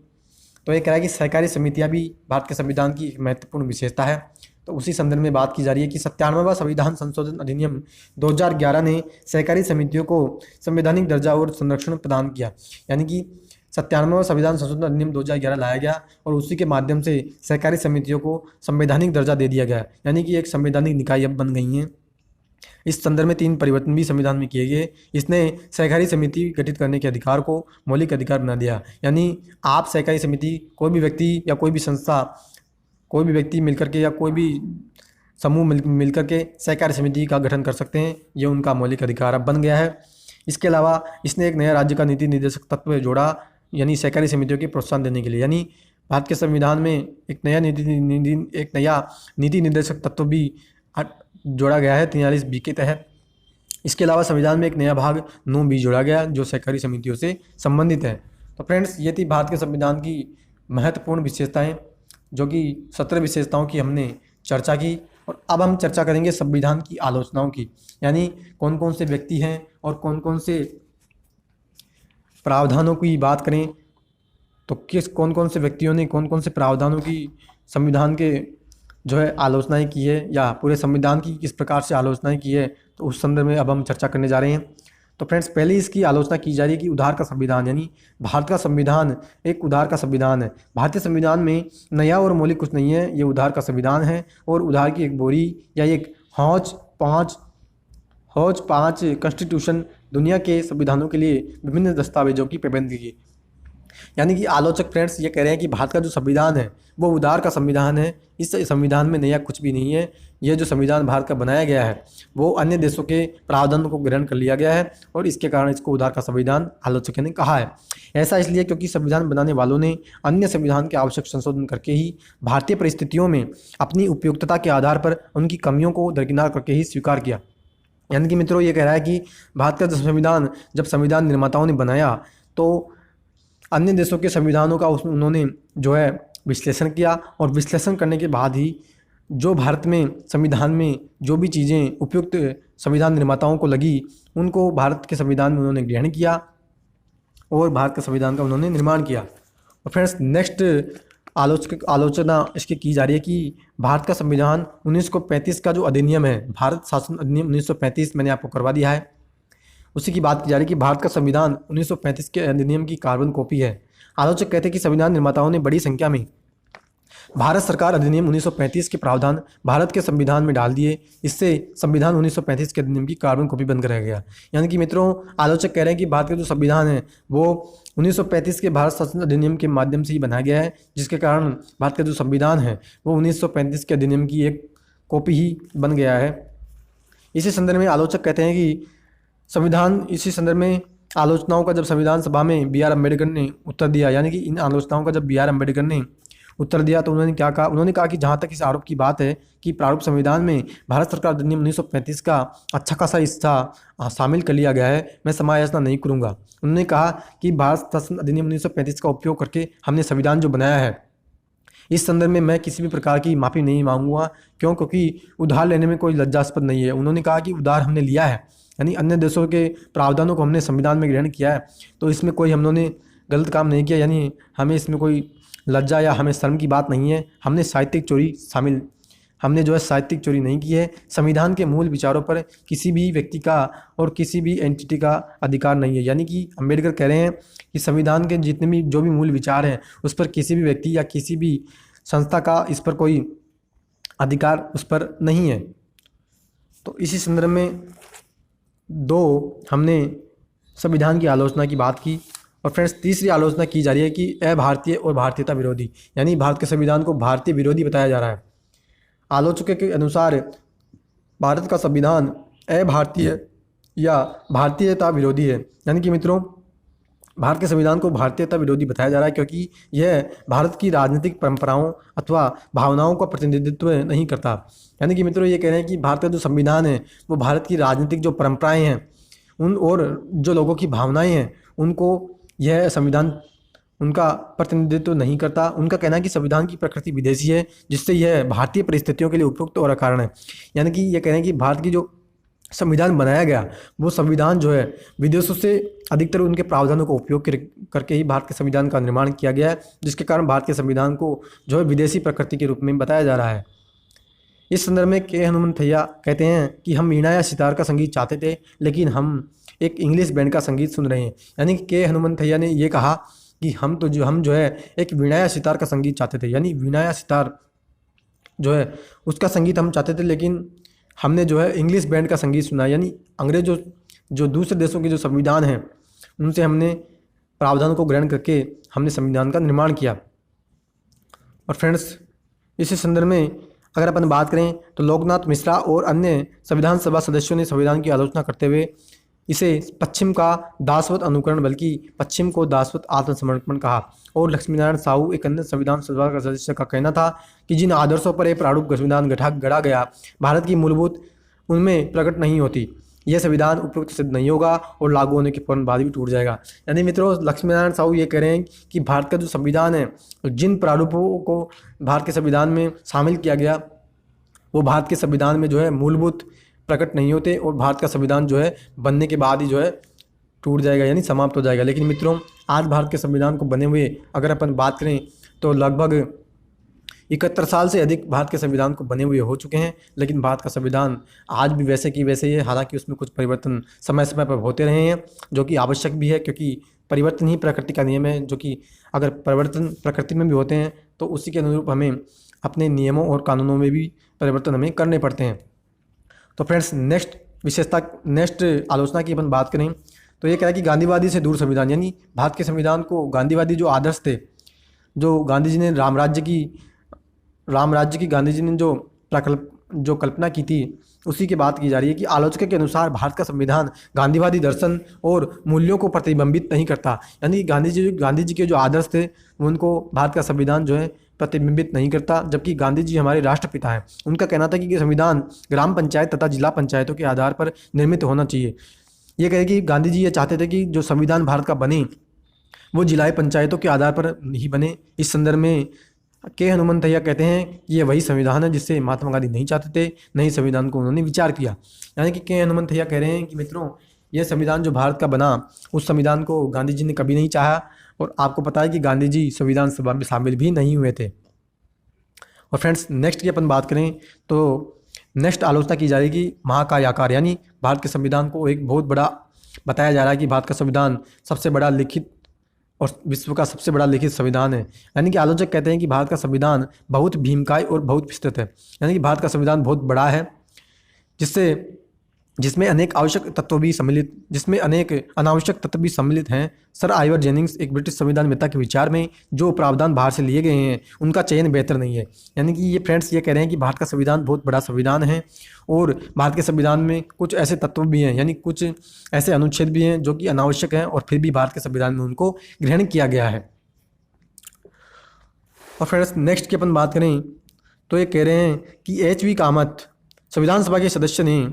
तो ये कह रहा है कि सहकारी समितियां भी भारत के संविधान की एक महत्वपूर्ण विशेषता है। तो उसी संदर्भ में बात की जा रही है कि 97वां संविधान संशोधन अधिनियम 2011 ने सहकारी समितियों को संवैधानिक दर्जा और संरक्षण प्रदान किया। यानी कि 97वां संविधान संशोधन अधिनियम 2011 लाया गया और उसी के माध्यम से सहकारी समितियों को संवैधानिक दर्जा दे दिया गया, यानी कि एक संवैधानिक निकाय अब बन गई हैं। इस संदर्भ में 3 परिवर्तन भी संविधान में किए गए। इसने सहकारी समिति गठित करने के अधिकार को मौलिक अधिकार बना दिया, यानी आप सहकारी समिति कोई भी व्यक्ति या कोई भी संस्था, कोई भी व्यक्ति मिलकर के या कोई भी समूह मिलकर के सहकारी समिति का गठन कर सकते हैं। ये उनका मौलिक अधिकार अब बन गया है। इसके अलावा इसने एक नया राज्य का नीति निर्देशक तत्व जोड़ा, यानी सहकारी समितियों के प्रोत्साहन देने के लिए, यानी भारत के संविधान में एक नया नीति निर्देशक तत्व भी जोड़ा गया है 43B के तहत। इसके अलावा संविधान में एक नया भाग 9B जोड़ा गया जो सहकारी समितियों से संबंधित है। तो फ्रेंड्स, ये थी भारत के संविधान की महत्वपूर्ण विशेषताएं, जो कि 17 विशेषताओं की हमने चर्चा की। और अब हम चर्चा करेंगे संविधान की आलोचनाओं की, यानी कौन कौन से व्यक्ति हैं और कौन कौन से प्रावधानों की बात करें तो कौन कौन से व्यक्तियों ने कौन कौन से प्रावधानों की संविधान के जो है आलोचनाएं की है या पूरे संविधान की किस प्रकार से आलोचनाएं की है, तो उस संदर्भ में अब हम चर्चा करने जा रहे हैं। तो फ्रेंड्स पहले इसकी आलोचना की जा रही है कि उधार का संविधान, यानी भारत का संविधान एक उधार का संविधान है। भारतीय संविधान में नया और मौलिक कुछ नहीं है, ये उधार का संविधान है और उधार की एक बोरी या एक हौज पाँच कॉन्स्टिट्यूशन दुनिया के संविधानों के लिए विभिन्न दस्तावेजों की पाबंदी की। यानी कि आलोचक फ्रेंड्स ये कह रहे हैं कि भारत का जो संविधान है वो उधार का संविधान है। इस संविधान में नया कुछ भी नहीं है। यह जो संविधान भारत का बनाया गया है वो अन्य देशों के प्रावधानों को ग्रहण कर लिया गया है और इसके कारण इसको उधार का संविधान आलोचकों ने कहा है। ऐसा इसलिए क्योंकि संविधान बनाने वालों ने अन्य संविधान के आवश्यक संशोधन करके ही भारतीय परिस्थितियों में अपनी उपयुक्तता के आधार पर उनकी कमियों को दरकिनार करके ही स्वीकार किया। यानी कि मित्रों ये कह रहा है कि भारत का जो संविधान जब संविधान निर्माताओं ने बनाया तो अन्य देशों के संविधानों का उन्होंने जो है विश्लेषण किया और विश्लेषण करने के बाद ही जो भारत में संविधान में जो भी चीज़ें उपयुक्त संविधान निर्माताओं को लगी उनको भारत के संविधान में उन्होंने ग्रहण किया और भारत के संविधान का उन्होंने निर्माण किया। और फ्रेंड्स नेक्स्ट आलोचना इसकी की जा रही है कि भारत का संविधान 1935 का जो अधिनियम है, भारत शासन अधिनियम 1935, मैंने आपको करवा दिया है, उसी की बात की जा रही है कि भारत का संविधान 1935 के अधिनियम की कार्बन कॉपी है। आलोचक कहते हैं कि संविधान निर्माताओं ने बड़ी संख्या में भारत सरकार अधिनियम 1935 के प्रावधान भारत के संविधान में डाल दिए। इससे संविधान 1935 के अधिनियम की कार्बन कॉपी बनकर रह गया। यानी कि मित्रों आलोचक कह रहे हैं कि भारत का जो संविधान है वो 1935 के भारत शासन अधिनियम के माध्यम से ही बनाया गया है, जिसके कारण भारत का जो संविधान है वो 1935 के अधिनियम की एक कॉपी ही बन गया है। इसी संदर्भ में आलोचक कहते हैं कि इसी संदर्भ में आलोचनाओं का जब संविधान सभा में बी आर अम्बेडकर ने उत्तर दिया, यानी कि इन आलोचनाओं का जब बी आर अम्बेडकर ने उत्तर दिया तो उन्होंने क्या कहा? उन्होंने कहा कि जहाँ तक इस आरोप की बात है कि प्रारूप संविधान में भारत सरकार अधिनियम 1935 का अच्छा खासा हिस्सा शामिल कर लिया गया है, मैं समालोचना नहीं करूँगा। उन्होंने कहा कि भारत शासन अधिनियम 1935 का उपयोग करके हमने संविधान जो बनाया है, इस संदर्भ में मैं किसी भी प्रकार की माफ़ी नहीं मांगूंगा। क्योंकि उधार लेने में कोई लज्जास्पद नहीं है। उन्होंने कहा कि उधार हमने लिया है, यानी अन्य देशों के प्रावधानों को हमने संविधान में ग्रहण किया है, तो इसमें कोई हमने गलत काम नहीं किया, यानी हमें इसमें कोई लज्जा या हमें शर्म की बात नहीं है। हमने साहित्यिक चोरी नहीं की है। संविधान के मूल विचारों पर किसी भी व्यक्ति का और किसी भी एंटिटी का अधिकार नहीं है। यानी कि अम्बेडकर कह रहे हैं कि संविधान के जितने भी जो भी मूल विचार हैं उस पर किसी भी व्यक्ति या किसी भी संस्था का इस पर कोई अधिकार उस पर नहीं है। तो इसी संदर्भ में हमने संविधान की आलोचना की बात की। और फ्रेंड्स तीसरी आलोचना की जा रही है कि अभारतीय और भारतीयता विरोधी, यानी भारत के संविधान को भारतीय विरोधी बताया जा रहा है। आलोचकों के अनुसार भारत का संविधान अभारतीय या भारतीयता विरोधी है। यानी कि मित्रों भारत के संविधान को भारतीयता विरोधी बताया जा रहा है क्योंकि यह भारत की राजनीतिक परंपराओं अथवा भावनाओं का प्रतिनिधित्व नहीं करता। यानी कि मित्रों ये कह रहे हैं कि भारत का जो संविधान है वो भारत की राजनीतिक जो परंपराएं हैं उन और जो लोगों की भावनाएं हैं उनको यह संविधान उनका प्रतिनिधित्व नहीं करता। उनका कहना है कि संविधान की प्रकृति विदेशी है, जिससे यह भारतीय परिस्थितियों के लिए उपयुक्त और अकारण है। यानी कि यह कह रहे हैं कि भारत की जो संविधान बनाया गया वो संविधान जो है विदेशों से अधिकतर उनके प्रावधानों का उपयोग करके ही भारत के संविधान का निर्माण किया गया है, जिसके कारण भारत के संविधान को जो है विदेशी प्रकृति के रूप में बताया जा रहा है। इस संदर्भ में के हनुमंथैया कहते हैं कि हम वीणा या सितार का संगीत चाहते थे, लेकिन हम एक इंग्लिश बैंड का संगीत सुन रहे हैं। यानी कि के हनुमंथैया ने ये कहा कि हम जो है एक वीणा या सितार का संगीत चाहते थे, यानी वीणा या सितार जो है उसका संगीत हम चाहते थे, लेकिन हमने जो है इंग्लिश बैंड का संगीत सुना। यानी अंग्रेजों जो दूसरे देशों के जो संविधान हैं उनसे हमने प्रावधानों को ग्रहण करके हमने संविधान का निर्माण किया। और फ्रेंड्स इसी संदर्भ में अगर अपन बात करें तो लोकनाथ मिश्रा और अन्य संविधान सभा सदस्यों ने संविधान की आलोचना करते हुए इसे पश्चिम का दासवत अनुकरण बल्कि पश्चिम को दासवत आत्मसमर्पण कहा। और लक्ष्मीनारायण साहू एक अन्य संविधान सभा का सदस्य का कहना था कि जिन आदर्शों पर यह प्रारूप संविधान गढ़ा गया भारत की मूलभूत उनमें प्रकट नहीं होती, यह संविधान उपयुक्त सिद्ध नहीं होगा और लागू होने के फौरन बाद भी टूट जाएगा। यानी मित्रों लक्ष्मीनारायण साहू ये कह रहे हैं कि भारत का जो संविधान है जिन प्रारूपों को भारत के संविधान में शामिल किया गया वो भारत के संविधान में जो है मूलभूत प्रकट नहीं होते और भारत का संविधान जो है बनने के बाद ही जो है टूट जाएगा, यानी समाप्त हो जाएगा। लेकिन मित्रों आज भारत के संविधान को बने हुए अगर अपन बात करें तो लगभग 71 साल से अधिक भारत के संविधान को बने हुए हो चुके हैं, लेकिन भारत का संविधान आज भी वैसे की वैसे ही है। हालांकि उसमें कुछ परिवर्तन समय समय पर होते रहे हैं, जो कि आवश्यक भी है, क्योंकि परिवर्तन ही प्रकृति का नियम है। जो कि अगर परिवर्तन प्रकृति में भी होते हैं तो उसी के अनुरूप हमें अपने नियमों और कानूनों में भी परिवर्तन हमें करने पड़ते हैं। तो फ्रेंड्स, नेक्स्ट आलोचना की अपन बात करें तो ये कह रहा है कि गांधीवादी से दूर संविधान, यानी भारत के संविधान को गांधीवादी जो आदर्श थे, जो गांधी जी ने राम राज्य की गांधी जी ने जो कल्पना की थी, उसी की बात की जा रही है कि आलोचकों के अनुसार भारत का संविधान गांधीवादी दर्शन और मूल्यों को प्रतिबिंबित नहीं करता। यानी गांधी जी के जो आदर्श थे उनको भारत का संविधान जो है प्रतिबिंबित नहीं करता। जबकि गांधी जी हमारे राष्ट्रपिता हैं, उनका कहना था कि संविधान ग्राम पंचायत तथा जिला पंचायतों के आधार पर निर्मित होना चाहिए। ये कहे कि गांधी जी ये चाहते थे कि जो संविधान भारत का बने वो जिला पंचायतों के आधार पर ही बने। इस संदर्भ में के हनुमंतैया कहते हैं कि ये वही संविधान है जिससे महात्मा गांधी नहीं चाहते थे, नए संविधान को उन्होंने विचार किया। यानी कि के हनुमंतैया कह रहे हैं कि मित्रों, यह संविधान जो भारत का बना, उस संविधान को गांधी जी ने कभी नहीं चाहा। और आपको पता है कि गांधी जी संविधान सभा में शामिल भी नहीं हुए थे। और फ्रेंड्स, नेक्स्ट की अपन बात करें तो नेक्स्ट आलोचना की जा रही है कि महाकाय आकार, यानी भारत के संविधान को एक बहुत बड़ा बताया जा रहा है कि भारत का संविधान सबसे बड़ा लिखित और विश्व का सबसे बड़ा लिखित संविधान है। यानी कि आलोचक कहते हैं कि भारत का संविधान बहुत भीमकाय और बहुत विस्तृत है। यानी कि भारत का संविधान बहुत बड़ा है, जिसमें अनेक अनावश्यक तत्व भी सम्मिलित हैं। सर आइवर जेनिंग्स, एक ब्रिटिश संविधानवेत्ता के विचार में जो प्रावधान बाहर से लिए गए हैं उनका चयन बेहतर नहीं है। यानी कि ये फ्रेंड्स ये कह रहे हैं कि भारत का संविधान बहुत बड़ा संविधान है और भारत के संविधान में कुछ ऐसे तत्व भी हैं, यानी कुछ ऐसे अनुच्छेद भी हैं जो कि अनावश्यक हैं और फिर भी भारत के संविधान में उनको ग्रहण किया गया है। और फ्रेंड्स, नेक्स्ट की अपन बात करें तो ये कह रहे हैं कि एच.वी. कामत, संविधान सभा के सदस्य ने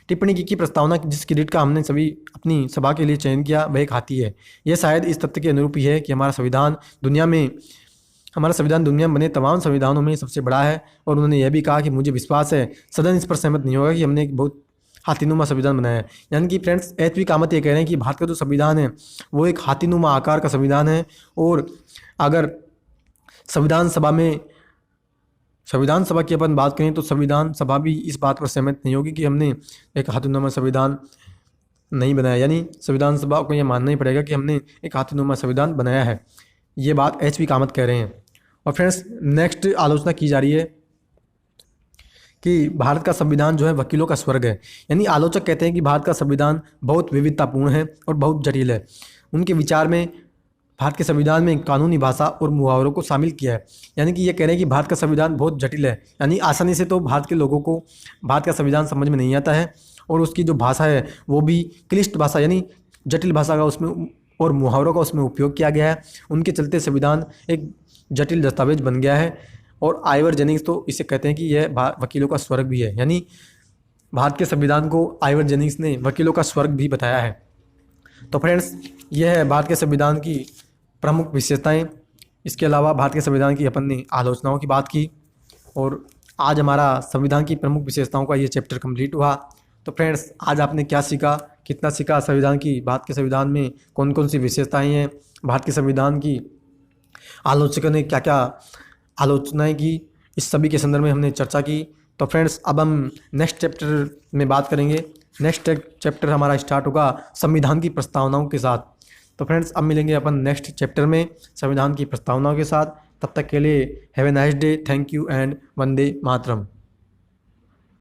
टिप्पणी की प्रस्तावना जिस क्रेडिट का हमने सभी अपनी सभा के लिए चयन किया वह एक हाथी है। यह शायद इस तथ्य के अनुरूप ही है कि हमारा संविधान दुनिया में बने तमाम संविधानों में सबसे बड़ा है। और उन्होंने यह भी कहा कि मुझे विश्वास है सदन इस पर सहमत नहीं होगा कि हमने एक बहुत हाथीनुमा संविधान बनाया है। यानी कि फ्रेंड्स, एच.वी. कामत ये कह रहे हैं कि भारत का जो संविधान है वो एक हाथीनुमा आकार का संविधान है। और अगर संविधान सभा की अपन बात करें तो संविधान सभा भी इस बात पर सहमत नहीं होगी कि हमने एक हाथीनुमा संविधान नहीं बनाया। यानी संविधान सभा को यह मानना ही पड़ेगा कि हमने एक हाथीनुमा संविधान बनाया है। ये बात एच.वी. कामत कह रहे हैं। और फ्रेंड्स, नेक्स्ट आलोचना की जा रही है कि भारत का संविधान जो है वकीलों का स्वर्ग है। यानी आलोचक कहते हैं कि भारत का संविधान बहुत विविधतापूर्ण है और बहुत जटिल है। उनके विचार में भारत के संविधान में कानूनी भाषा और मुहावरों को शामिल किया है। यानी कि ये कह रहे हैं कि भारत का संविधान बहुत जटिल है, यानी आसानी से तो भारत के लोगों को भारत का संविधान समझ में नहीं आता है। और उसकी जो भाषा है वो भी क्लिष्ट भाषा, यानी जटिल भाषा का उसमें और मुहावरों का उसमें उपयोग किया गया है। उनके चलते संविधान एक जटिल दस्तावेज बन गया है। और आइवर जेनिंग्स तो इसे कहते हैं कि यह वकीलों का स्वर्ग भी है। यानी भारत के संविधान को आइवर जेनिंग्स ने वकीलों का स्वर्ग भी बताया है। तो फ्रेंड्स, यह है भारत के संविधान की प्रमुख विशेषताएं। इसके अलावा भारत के संविधान की अपन ने आलोचनाओं की बात की और आज हमारा संविधान की प्रमुख विशेषताओं का ये चैप्टर कंप्लीट हुआ। तो फ्रेंड्स, आज आपने क्या सीखा, कितना सीखा संविधान की, भारत के संविधान में कौन कौन सी विशेषताएं हैं, भारत के संविधान की आलोचकों ने क्या क्या आलोचनाएं की, इस सभी के संदर्भ में हमने चर्चा की। तो फ्रेंड्स, अब हम नेक्स्ट चैप्टर में बात करेंगे। नेक्स्ट चैप्टर हमारा स्टार्ट होगा संविधान की प्रस्तावनाओं के साथ। तो फ्रेंड्स, अब मिलेंगे अपन नेक्स्ट चैप्टर में संविधान की प्रस्तावनाओं के साथ। तब तक के लिए have a nice day, thank you and Vande Mataram.